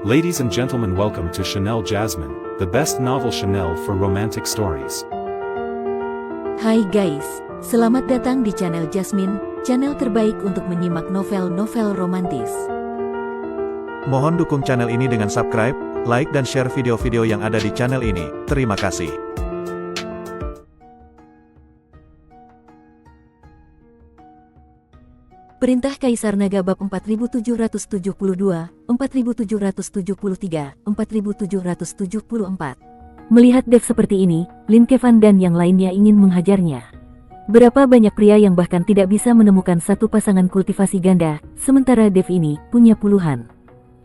Ladies and gentlemen, welcome to Chanel Jasmine, the best novel Chanel for romantic stories. Hai guys, selamat datang di channel Jasmine, channel terbaik untuk menyimak novel-novel romantis. Mohon dukung channel ini dengan subscribe, like dan share video-video yang ada di channel ini. Terima kasih. Perintah Kaisar Naga bab 4772, 4773, 4774. Melihat Dev seperti ini, Lin Kevan dan yang lainnya ingin menghajarnya. Berapa banyak pria yang bahkan tidak bisa menemukan satu pasangan kultivasi ganda, sementara Dev ini punya puluhan.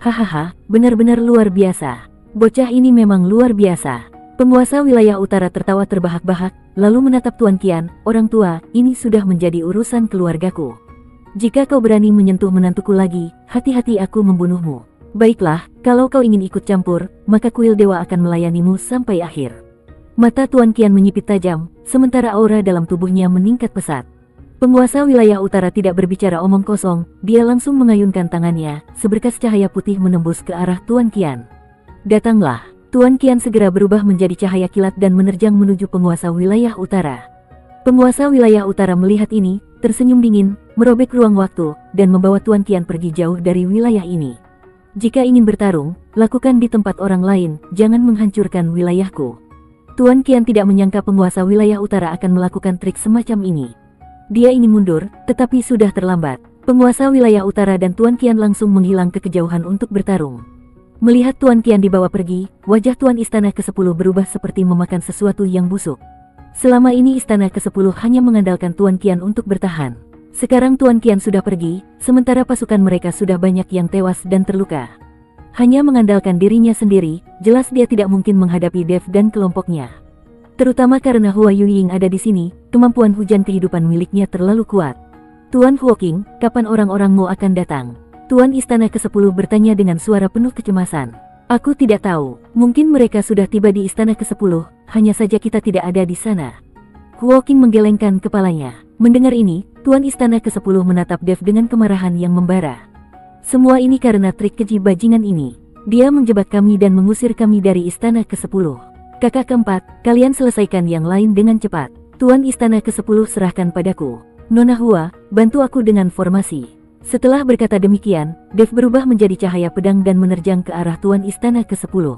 Hahaha, benar-benar luar biasa. Bocah ini memang luar biasa. Penguasa wilayah utara tertawa terbahak-bahak, lalu menatap Tuan Qian, orang tua, ini sudah menjadi urusan keluargaku. Jika kau berani menyentuh menantuku lagi, hati-hati aku membunuhmu. Baiklah, kalau kau ingin ikut campur, maka kuil dewa akan melayanimu sampai akhir. Mata Tuan Qian menyipit tajam, sementara aura dalam tubuhnya meningkat pesat. Penguasa wilayah utara tidak berbicara omong kosong, dia langsung mengayunkan tangannya, seberkas cahaya putih menembus ke arah Tuan Qian. Datanglah, Tuan Qian segera berubah menjadi cahaya kilat dan menerjang menuju penguasa wilayah utara. Penguasa wilayah utara melihat ini, tersenyum dingin, merobek ruang waktu, dan membawa Tuan Qian pergi jauh dari wilayah ini. Jika ingin bertarung, lakukan di tempat orang lain, jangan menghancurkan wilayahku. Tuan Qian tidak menyangka penguasa wilayah utara akan melakukan trik semacam ini. Dia ingin mundur, tetapi sudah terlambat. Penguasa wilayah utara dan Tuan Qian langsung menghilang ke kejauhan untuk bertarung. Melihat Tuan Qian dibawa pergi, wajah Tuan Istana ke-10 berubah seperti memakan sesuatu yang busuk. Selama ini Istana ke-10 hanya mengandalkan Tuan Qian untuk bertahan. Sekarang Tuan Qian sudah pergi, sementara pasukan mereka sudah banyak yang tewas dan terluka. Hanya mengandalkan dirinya sendiri, jelas dia tidak mungkin menghadapi Dev dan kelompoknya. Terutama karena Hua Yuying ada di sini, kemampuan hujan kehidupan miliknya terlalu kuat. Tuan Huoqing, kapan orang-orangmu akan datang? Tuan Istana ke-10 bertanya dengan suara penuh kecemasan. Aku tidak tahu, mungkin mereka sudah tiba di Istana ke-10, hanya saja kita tidak ada di sana. Huoqing menggelengkan kepalanya. Mendengar ini, Tuan Istana ke-10 menatap Dev dengan kemarahan yang membara. Semua ini karena trik keji bajingan ini. Dia menjebak kami dan mengusir kami dari Istana ke-10. Kakak keempat, kalian selesaikan yang lain dengan cepat. Tuan Istana ke-10 serahkan padaku. Nona Hua, bantu aku dengan formasi. Setelah berkata demikian, Dev berubah menjadi cahaya pedang dan menerjang ke arah Tuan Istana ke-10.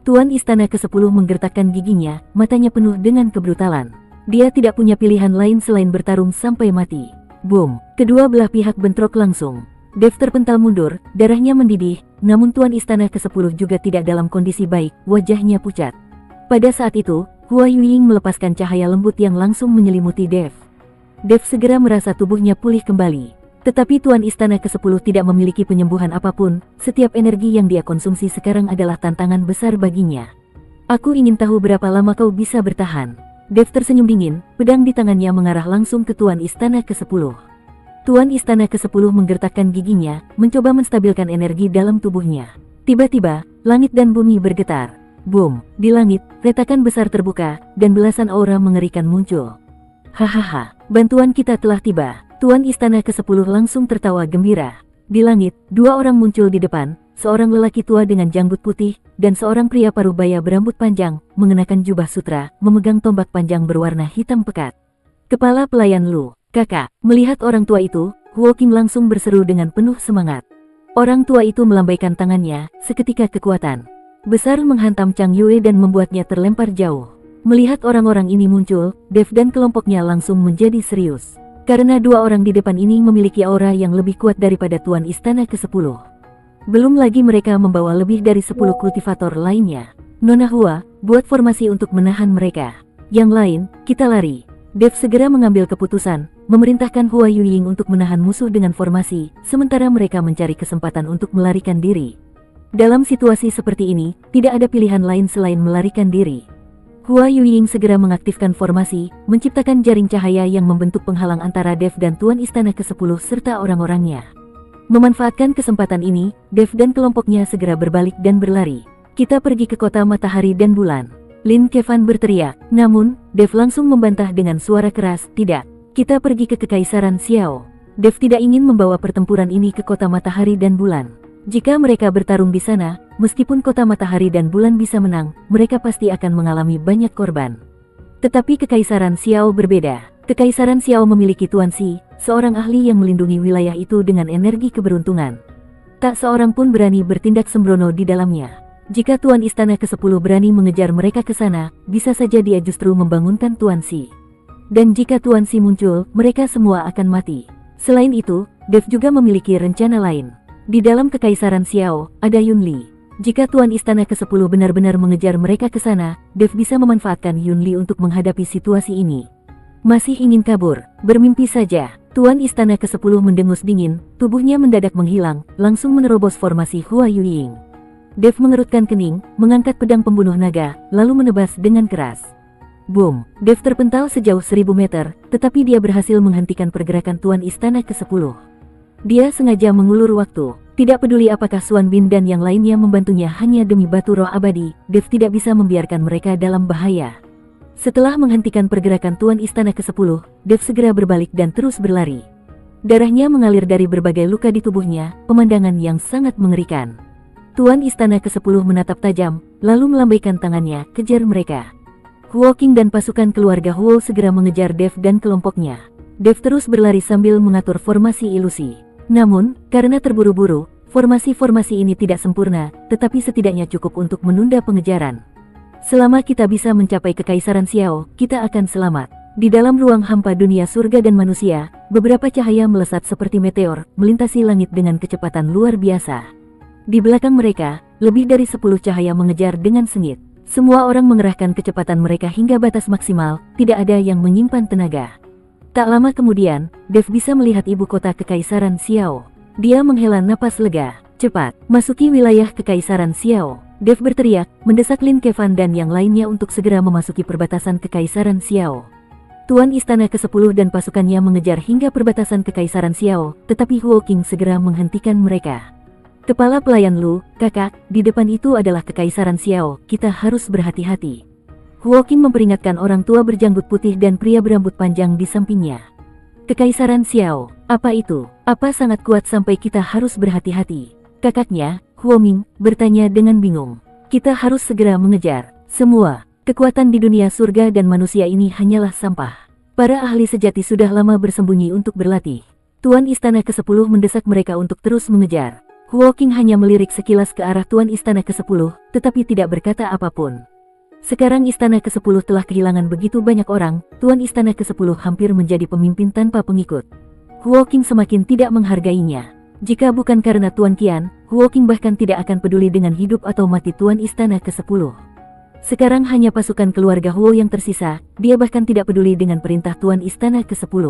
Tuan Istana ke-10 menggertakkan giginya, matanya penuh dengan kebrutalan. Dia tidak punya pilihan lain selain bertarung sampai mati. Boom! Kedua belah pihak bentrok langsung. Dev terpental mundur, darahnya mendidih, namun Tuan Istana ke-10 juga tidak dalam kondisi baik, wajahnya pucat. Pada saat itu, Hua Yuying melepaskan cahaya lembut yang langsung menyelimuti Dev. Dev segera merasa tubuhnya pulih kembali. Tetapi Tuan Istana ke-10 tidak memiliki penyembuhan apapun, setiap energi yang dia konsumsi sekarang adalah tantangan besar baginya. Aku ingin tahu berapa lama kau bisa bertahan. Dev tersenyum dingin, pedang di tangannya mengarah langsung ke Tuan Istana ke-10. Tuan Istana ke-10 menggertakkan giginya, mencoba menstabilkan energi dalam tubuhnya. Tiba-tiba, langit dan bumi bergetar. Boom! Di langit, retakan besar terbuka, dan belasan aura mengerikan muncul. Hahaha, bantuan kita telah tiba. Tuan Istana ke-10 langsung tertawa gembira. Di langit, dua orang muncul di depan, seorang lelaki tua dengan janggut putih, dan seorang pria parubaya berambut panjang, mengenakan jubah sutra, memegang tombak panjang berwarna hitam pekat. Kepala pelayan Lu, kakak, melihat orang tua itu, Huoqing langsung berseru dengan penuh semangat. Orang tua itu melambaikan tangannya, seketika kekuatan besar menghantam Chang Yue dan membuatnya terlempar jauh. Melihat orang-orang ini muncul, Dev dan kelompoknya langsung menjadi serius. Karena dua orang di depan ini memiliki aura yang lebih kuat daripada Tuan Istana ke-10. Belum lagi mereka membawa lebih dari 10 kultivator lainnya. Nona Hua, buat formasi untuk menahan mereka. Yang lain, kita lari. Dev segera mengambil keputusan, memerintahkan Hua Yuying untuk menahan musuh dengan formasi, sementara mereka mencari kesempatan untuk melarikan diri. Dalam situasi seperti ini, tidak ada pilihan lain selain melarikan diri. Hua Yuying segera mengaktifkan formasi, menciptakan jaring cahaya yang membentuk penghalang antara Dev dan Tuan Istana ke-10 serta orang-orangnya. Memanfaatkan kesempatan ini, Dev dan kelompoknya segera berbalik dan berlari. Kita pergi ke kota matahari dan bulan. Lin Kevan berteriak, namun, Dev langsung membantah dengan suara keras, tidak. Kita pergi ke Kekaisaran Xiao. Dev tidak ingin membawa pertempuran ini ke kota matahari dan bulan. Jika mereka bertarung di sana, meskipun kota matahari dan bulan bisa menang, mereka pasti akan mengalami banyak korban. Tetapi Kekaisaran Xiao berbeda. Kekaisaran Xiao memiliki Tuan Xi, seorang ahli yang melindungi wilayah itu dengan energi keberuntungan. Tak seorang pun berani bertindak sembrono di dalamnya. Jika Tuan Istana ke-10 berani mengejar mereka ke sana, bisa saja dia justru membangunkan Tuan Xi. Dan jika Tuan Xi muncul, mereka semua akan mati. Selain itu, Dev juga memiliki rencana lain. Di dalam Kekaisaran Xiao, ada Yun Li. Jika Tuan Istana ke-10 benar-benar mengejar mereka ke sana, Dev bisa memanfaatkan Yun Li untuk menghadapi situasi ini. Masih ingin kabur, bermimpi saja. Tuan Istana ke-10 mendengus dingin, tubuhnya mendadak menghilang, langsung menerobos formasi Hua Yuying. Dev mengerutkan kening, mengangkat pedang pembunuh naga, lalu menebas dengan keras. Boom! Dev terpental sejauh 1000 meter, tetapi dia berhasil menghentikan pergerakan Tuan Istana ke-10. Dia sengaja mengulur waktu. Tidak peduli apakah Xuan Bin dan yang lainnya membantunya hanya demi batu roh abadi, Dev tidak bisa membiarkan mereka dalam bahaya. Setelah menghentikan pergerakan Tuan Istana ke-10, Dev segera berbalik dan terus berlari. Darahnya mengalir dari berbagai luka di tubuhnya, pemandangan yang sangat mengerikan. Tuan Istana ke-10 menatap tajam, lalu melambaikan tangannya, kejar mereka. Huo Qing dan pasukan keluarga Huo segera mengejar Dev dan kelompoknya. Dev terus berlari sambil mengatur formasi ilusi. Namun, karena terburu-buru, formasi-formasi ini tidak sempurna, tetapi setidaknya cukup untuk menunda pengejaran. Selama kita bisa mencapai Kekaisaran Xiao, kita akan selamat. Di dalam ruang hampa dunia surga dan manusia, beberapa cahaya melesat seperti meteor, melintasi langit dengan kecepatan luar biasa. Di belakang mereka, lebih dari 10 cahaya mengejar dengan sengit. Semua orang mengerahkan kecepatan mereka hingga batas maksimal, tidak ada yang menyimpan tenaga. Tak lama kemudian, Dev bisa melihat ibu kota Kekaisaran Xiao. Dia menghela napas lega. Cepat, masuki wilayah Kekaisaran Xiao. Dev berteriak, mendesak Lin Kevan dan yang lainnya untuk segera memasuki perbatasan Kekaisaran Xiao. Tuan Istana ke-10 dan pasukannya mengejar hingga perbatasan Kekaisaran Xiao, tetapi Huo Qing segera menghentikan mereka. Kepala pelayan Lu, kakak, di depan itu adalah Kekaisaran Xiao, kita harus berhati-hati. Huo Qing memperingatkan orang tua berjanggut putih dan pria berambut panjang di sampingnya. Kekaisaran Xiao, apa itu? Apa sangat kuat sampai kita harus berhati-hati? Kakaknya, Huo Ming, bertanya dengan bingung. Kita harus segera mengejar. Semua kekuatan di dunia surga dan manusia ini hanyalah sampah. Para ahli sejati sudah lama bersembunyi untuk berlatih. Tuan Istana ke-10 mendesak mereka untuk terus mengejar. Huo Qing hanya melirik sekilas ke arah Tuan Istana ke-10, tetapi tidak berkata apapun. Sekarang Istana ke-10 telah kehilangan begitu banyak orang, Tuan Istana ke-10 hampir menjadi pemimpin tanpa pengikut. Huo Qing semakin tidak menghargainya. Jika bukan karena Tuan Qian, Huo Qing bahkan tidak akan peduli dengan hidup atau mati Tuan Istana ke-10. Sekarang hanya pasukan keluarga Huo yang tersisa, dia bahkan tidak peduli dengan perintah Tuan Istana ke-10.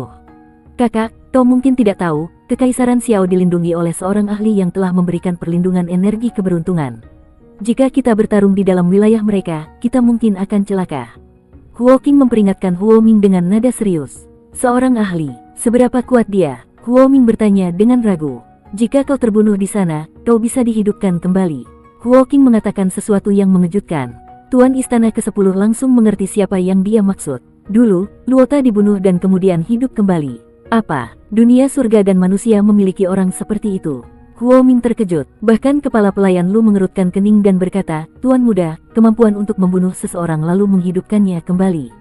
Kakak, kau mungkin tidak tahu, Kekaisaran Xiao dilindungi oleh seorang ahli yang telah memberikan perlindungan energi keberuntungan. Jika kita bertarung di dalam wilayah mereka, kita mungkin akan celaka. Huo Qing memperingatkan Huo Ming dengan nada serius. Seorang ahli, seberapa kuat dia? Huo Ming bertanya dengan ragu. Jika kau terbunuh di sana, kau bisa dihidupkan kembali. Huo Qing mengatakan sesuatu yang mengejutkan. Tuan Istana ke-10 langsung mengerti siapa yang dia maksud. Dulu, Luota dibunuh dan kemudian hidup kembali. Apa? Dunia surga dan manusia memiliki orang seperti itu? Huo Ming terkejut. Bahkan kepala pelayan Lu mengerutkan kening dan berkata, Tuan muda, kemampuan untuk membunuh seseorang lalu menghidupkannya kembali.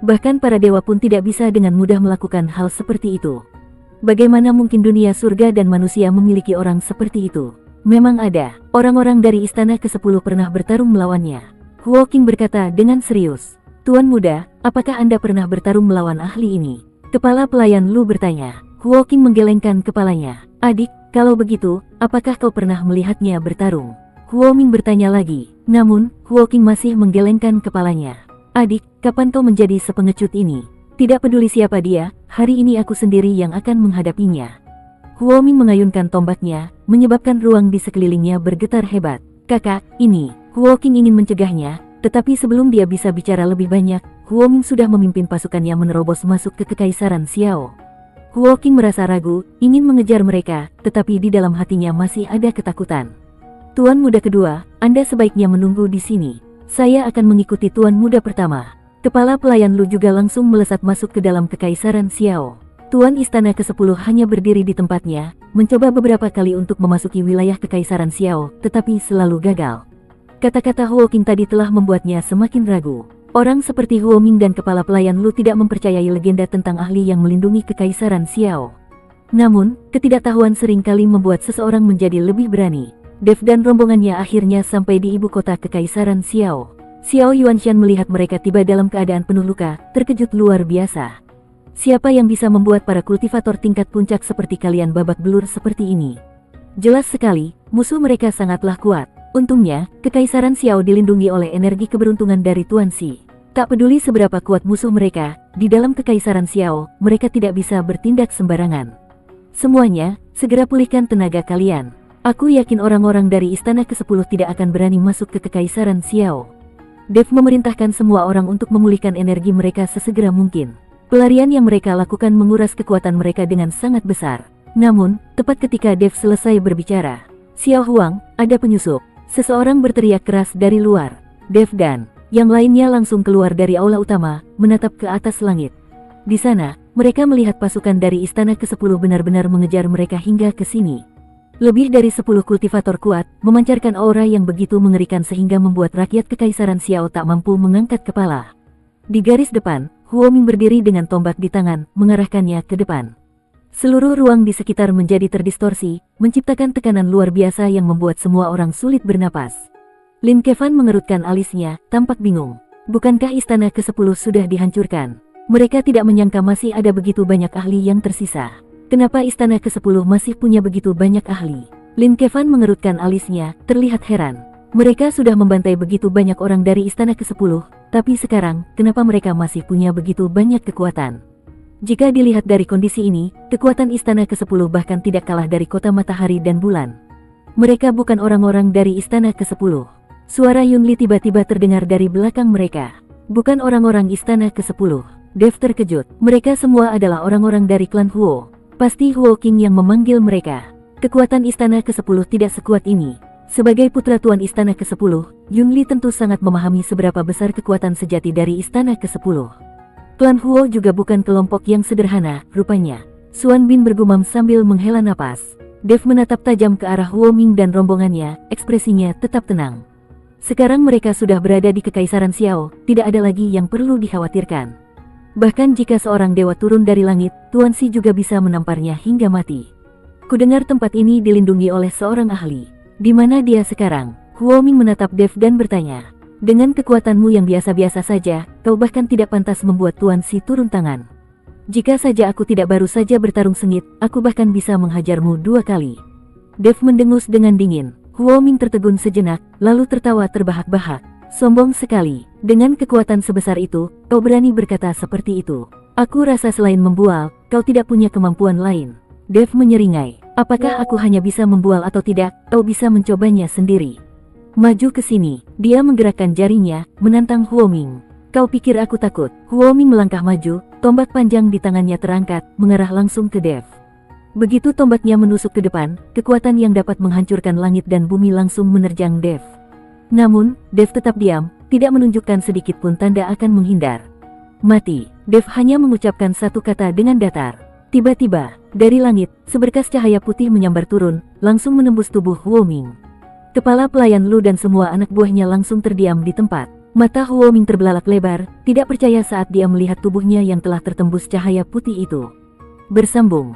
Bahkan para dewa pun tidak bisa dengan mudah melakukan hal seperti itu. Bagaimana mungkin dunia surga dan manusia memiliki orang seperti itu? Memang ada. Orang-orang dari Istana ke-10 pernah bertarung melawannya. Huo Qing berkata dengan serius. Tuan muda, apakah Anda pernah bertarung melawan ahli ini? Kepala pelayan Lu bertanya. Huo Qing menggelengkan kepalanya. Adik, kalau begitu, apakah kau pernah melihatnya bertarung? Huo Ming bertanya lagi. Namun, Huo Qing masih menggelengkan kepalanya. Adik, kapan kau menjadi sepengecut ini? Tidak peduli siapa dia, hari ini aku sendiri yang akan menghadapinya. Huo Ming mengayunkan tombaknya, menyebabkan ruang di sekelilingnya bergetar hebat. Kakak, ini. Huo Qing ingin mencegahnya, tetapi sebelum dia bisa bicara lebih banyak, Huo Ming sudah memimpin pasukannya menerobos masuk ke Kekaisaran Xiao. Huo Qing merasa ragu, ingin mengejar mereka, tetapi di dalam hatinya masih ada ketakutan. Tuan muda kedua, Anda sebaiknya menunggu di sini. Saya akan mengikuti tuan muda pertama. Kepala pelayan Lu juga langsung melesat masuk ke dalam Kekaisaran Xiao. Tuan Istana ke-10 hanya berdiri di tempatnya, mencoba beberapa kali untuk memasuki wilayah Kekaisaran Xiao, tetapi selalu gagal. Kata-kata Huo Qing tadi telah membuatnya semakin ragu. Orang seperti Huo Ming dan kepala pelayan Lu tidak mempercayai legenda tentang ahli yang melindungi Kekaisaran Xiao. Namun, ketidaktahuan seringkali membuat seseorang menjadi lebih berani. Dev dan rombongannya akhirnya sampai di ibu kota Kekaisaran Xiao. Xiao Yuanshan melihat mereka tiba dalam keadaan penuh luka, terkejut luar biasa. Siapa yang bisa membuat para kultivator tingkat puncak seperti kalian babak belur seperti ini? Jelas sekali, musuh mereka sangatlah kuat. Untungnya, Kekaisaran Xiao dilindungi oleh energi keberuntungan dari Tuan Xi. Tak peduli seberapa kuat musuh mereka, di dalam Kekaisaran Xiao, mereka tidak bisa bertindak sembarangan. Semuanya, segera pulihkan tenaga kalian. Aku yakin orang-orang dari Istana ke-10 tidak akan berani masuk ke Kekaisaran Xiao. Dev memerintahkan semua orang untuk memulihkan energi mereka sesegera mungkin. Pelarian yang mereka lakukan menguras kekuatan mereka dengan sangat besar. Namun, tepat ketika Dev selesai berbicara, Xiao Huang, ada penyusup. Seseorang berteriak keras dari luar. Dev dan yang lainnya langsung keluar dari aula utama, menatap ke atas langit. Di sana, mereka melihat pasukan dari Istana ke-10 benar-benar mengejar mereka hingga ke sini. Lebih dari 10 kultivator kuat, memancarkan aura yang begitu mengerikan sehingga membuat rakyat Kekaisaran Xiao tak mampu mengangkat kepala. Di garis depan, Huo Ming berdiri dengan tombak di tangan, mengarahkannya ke depan. Seluruh ruang di sekitar menjadi terdistorsi, menciptakan tekanan luar biasa yang membuat semua orang sulit bernapas. Lin Kevan mengerutkan alisnya, tampak bingung. Bukankah Istana ke-10 sudah dihancurkan? Mereka tidak menyangka masih ada begitu banyak ahli yang tersisa. Kenapa Istana ke-10 masih punya begitu banyak ahli? Lin Kevan mengerutkan alisnya, terlihat heran. Mereka sudah membantai begitu banyak orang dari Istana ke-10, tapi sekarang, kenapa mereka masih punya begitu banyak kekuatan? Jika dilihat dari kondisi ini, kekuatan Istana ke-10 bahkan tidak kalah dari kota matahari dan bulan. Mereka bukan orang-orang dari Istana ke-10. Suara Yunli tiba-tiba terdengar dari belakang mereka. Bukan orang-orang Istana ke-10. Dev terkejut. Mereka semua adalah orang-orang dari klan Huo. Pasti Huo Qing yang memanggil mereka. Kekuatan Istana ke-10 tidak sekuat ini. Sebagai putra Tuan Istana ke-10, Yunli tentu sangat memahami seberapa besar kekuatan sejati dari Istana ke-10. Klan Huo juga bukan kelompok yang sederhana, rupanya. Xuan Bin bergumam sambil menghela napas. Dev menatap tajam ke arah Huo Ming dan rombongannya, ekspresinya tetap tenang. Sekarang mereka sudah berada di Kekaisaran Xiao, tidak ada lagi yang perlu dikhawatirkan. Bahkan jika seorang dewa turun dari langit, Tuan Xi juga bisa menamparnya hingga mati. Kudengar tempat ini dilindungi oleh seorang ahli. Di mana dia sekarang? Huo Ming menatap Dev dan bertanya. Dengan kekuatanmu yang biasa-biasa saja, kau bahkan tidak pantas membuat Tuan Xi turun tangan. Jika saja aku tidak baru saja bertarung sengit, aku bahkan bisa menghajarmu 2 kali. Dev mendengus dengan dingin. Huo Ming tertegun sejenak, lalu tertawa terbahak-bahak. Sombong sekali, dengan kekuatan sebesar itu, kau berani berkata seperti itu. Aku rasa selain membual, kau tidak punya kemampuan lain. Dev menyeringai. Apakah aku hanya bisa membual atau tidak, kau bisa mencobanya sendiri. Maju ke sini, dia menggerakkan jarinya, menantang Huo Ming. Kau pikir aku takut? Huo Ming melangkah maju, tombak panjang di tangannya terangkat, mengarah langsung ke Dev. Begitu tombaknya menusuk ke depan, kekuatan yang dapat menghancurkan langit dan bumi langsung menerjang Dev. Namun, Dev tetap diam, tidak menunjukkan sedikit pun tanda akan menghindar. Mati. Dev hanya mengucapkan satu kata dengan datar. Tiba-tiba, dari langit, seberkas cahaya putih menyambar turun, langsung menembus tubuh Huo Ming. Kepala pelayan Lu dan semua anak buahnya langsung terdiam di tempat. Mata Huo Ming terbelalak lebar, tidak percaya saat dia melihat tubuhnya yang telah tertembus cahaya putih itu. Bersambung.